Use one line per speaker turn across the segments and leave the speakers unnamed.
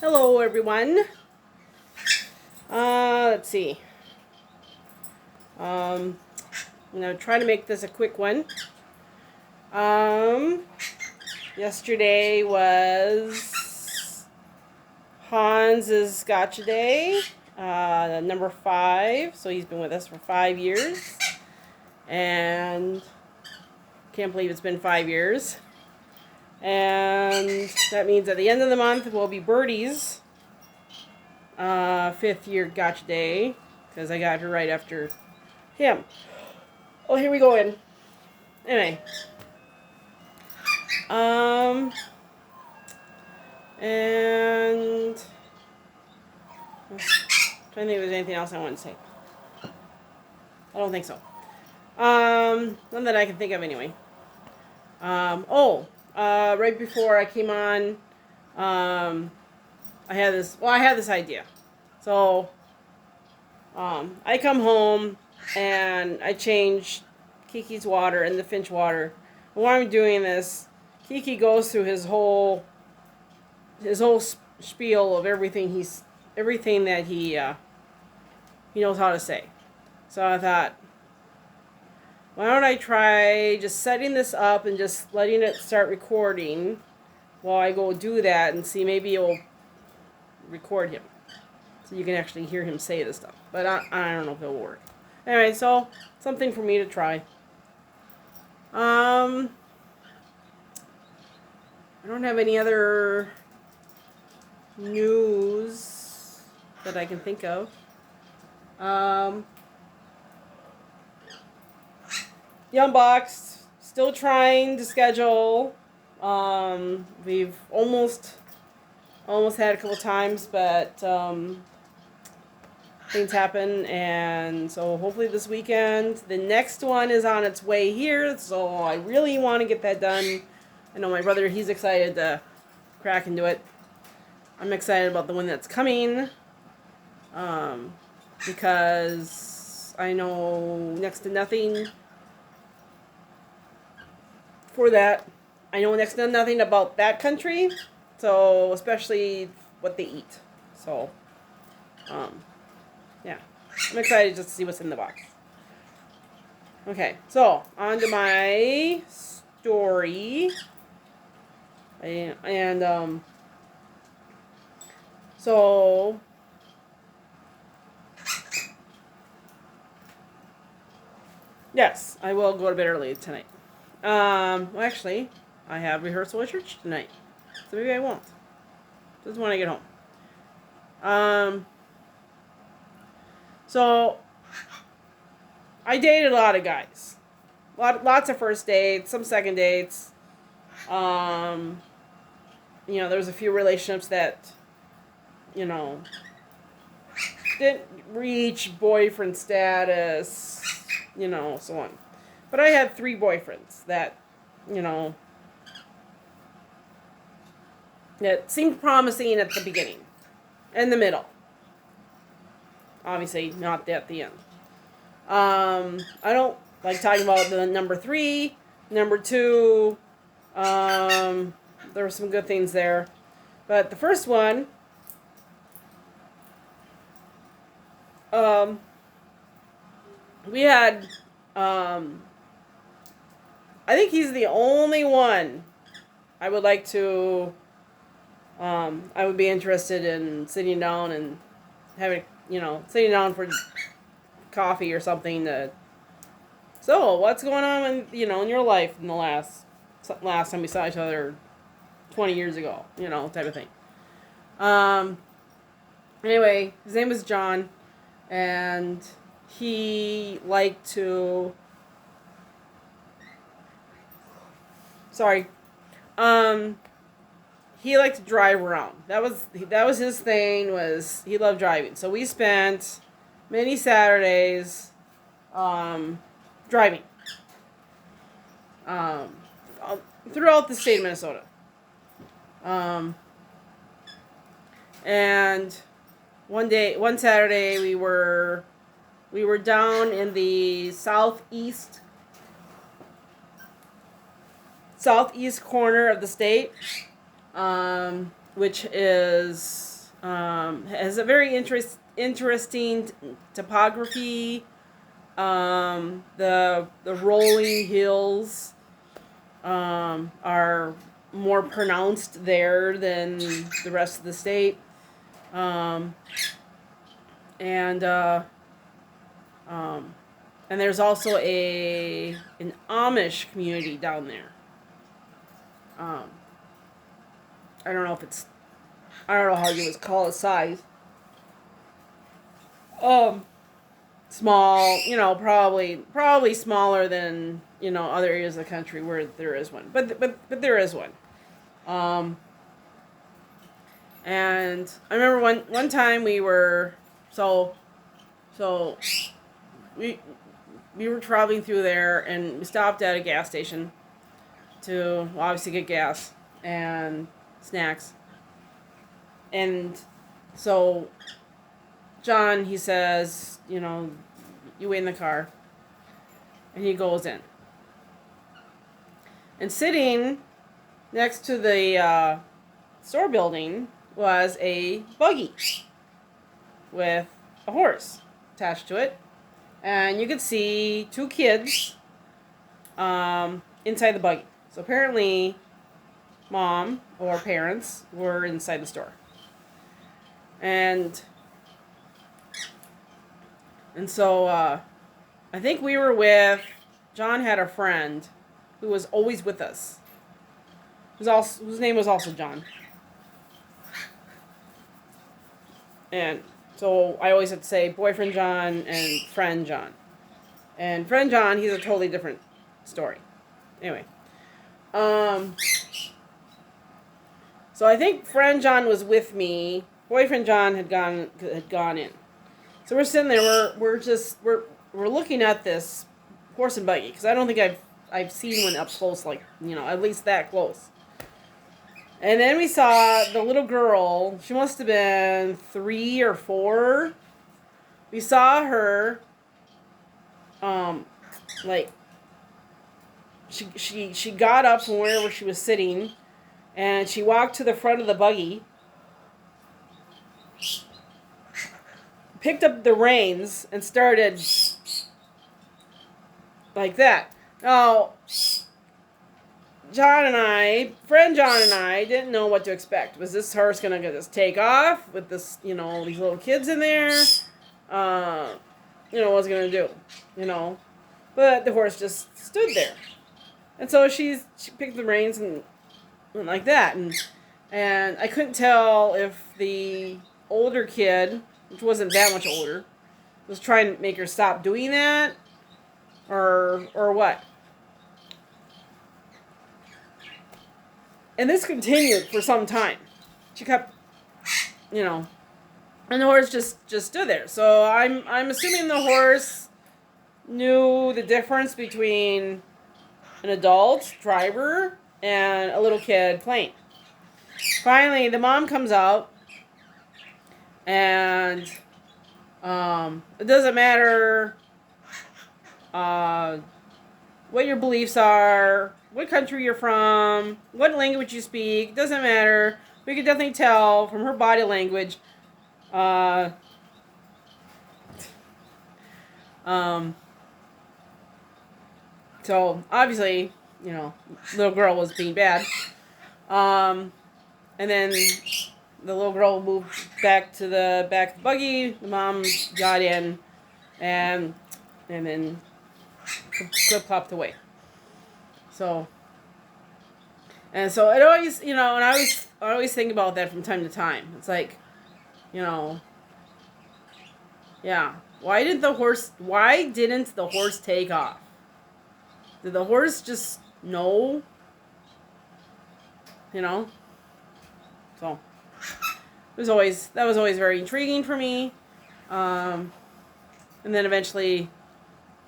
Hello, everyone. Let's see. I'm gonna try to make this a quick one. Um, Yesterday was Hans's Gotcha Day, number 5. So he's been with us for 5 years, and can't believe it's been 5 years. And that means at the end of the month will be Birdie's 5th year Gotcha Day, because I got her right after him. Oh, here we go in. Anyway. And I'm trying to think if there's anything else I want to say. I don't think so. None that I can think of anyway. Right before I came on, I had this idea. So, I come home and I change Kiki's water and the Finch water. And while I'm doing this, Kiki goes through his whole spiel of everything that he knows how to say. So I thought, why don't I try just setting this up and just letting it start recording while I go do that, and see, maybe it'll record him so you can actually hear him say this stuff. But I don't know if it'll work. Anyway, so something for me to try. I don't have any other news that I can think of. Young Box, still trying to schedule. We've almost had a couple times, but things happen, and so hopefully this weekend. The next one is on its way here, so I really want to get that done. I know my brother, he's excited to crack into it. I'm excited about the one that's coming, because I know next to nothing for that. I know next to nothing about that country, so especially what they eat. So, yeah, I'm excited just to see what's in the box. Okay, so on to my story, so yes, I will go to bed early tonight. Well, actually, I have rehearsal at church tonight, so maybe I won't. Just when I get home. So I dated a lot of guys, lots of first dates, some second dates. There was a few relationships that, didn't reach boyfriend status, so on. But I had 3 boyfriends that, that seemed promising at the beginning, and the middle. Obviously, not at the end. I don't like talking about the number 3, number 2. There were some good things there, but the first one, we had, I think he's the only one I would like to, I would be interested in sitting down and having, sitting down for coffee or something. So, what's going on in your life in the last time we saw each other 20 years ago, type of thing. Anyway, his name was John, and he liked to, he liked to drive around. That was his thing. Was he loved driving? So we spent many Saturdays driving throughout the state of Minnesota. And one Saturday, we were down in the southeast corner of the state. which is has a very interesting topography. The rolling hills are more pronounced there than the rest of the state. Um, and and there's also an Amish community down there. Um, I don't know if it's, I don't know how you would call it size. Um, Small, probably smaller than other areas of the country where there is one, but there is one. Um, and I remember one time we were so we we were traveling through there, and we stopped at a gas station to obviously get gas and snacks. And so John, he says, you wait in the car. And he goes in. And sitting next to the store building was a buggy with a horse attached to it. And you could see two kids inside the buggy. So apparently, mom or parents were inside the store. And so I think we were with, John had a friend who was always with us, whose name was also John. And so I always have to say boyfriend John and friend John. And friend John, he's a totally different story. Anyway. So I think friend John was with me. Boyfriend John had gone in. So we're sitting there. We're looking at this horse and buggy, because I don't think I've seen one up close, like at least that close. And then we saw the little girl. She must have been 3 or 4. We saw her. Like she got up from wherever she was sitting, and she walked to the front of the buggy, picked up the reins, and started like that. Now, friend John and I didn't know what to expect. Was this horse going to just take off with this, these little kids in there? What's it going to do? But the horse just stood there. And so she picked the reins and went like that. And I couldn't tell if the older kid, which wasn't that much older, was trying to make her stop doing that, or what. And this continued for some time. She kept, and the horse just stood there. So I'm assuming the horse knew the difference between an adult driver and a little kid playing. Finally, the mom comes out, and it doesn't matter what your beliefs are, what country you're from, what language you speak. Doesn't matter. We could definitely tell from her body language. So obviously, little girl was being bad. And then the little girl moved back to the back of the buggy. The mom got in, and then flip-flopped away. So it always, and I always think about that from time to time. It's like, yeah. Why didn't the horse take off? Did the horse just know? So that was always very intriguing for me. And then eventually,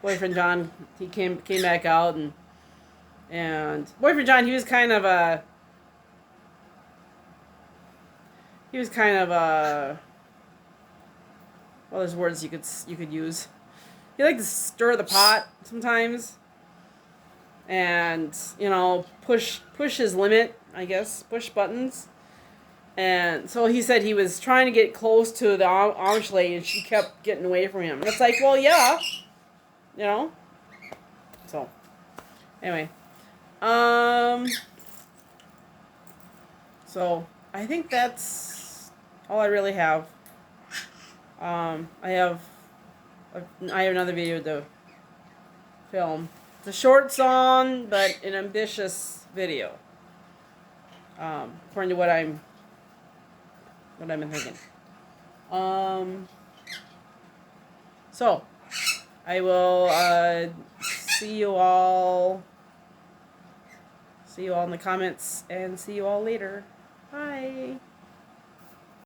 boyfriend John, he came back out, and boyfriend John, he was kind of a well, there's words you could use. He liked to stir the pot sometimes, and push his limit, I guess, push buttons. And so he said he was trying to get close to the Amish lady, and she kept getting away from him. And it's like, well, yeah, you know. So, anyway, so I think that's all I really have. I have another video to film. It's a short song, but an ambitious video. According to what I've been thinking. So I will see you all in the comments, and see you all later. Bye.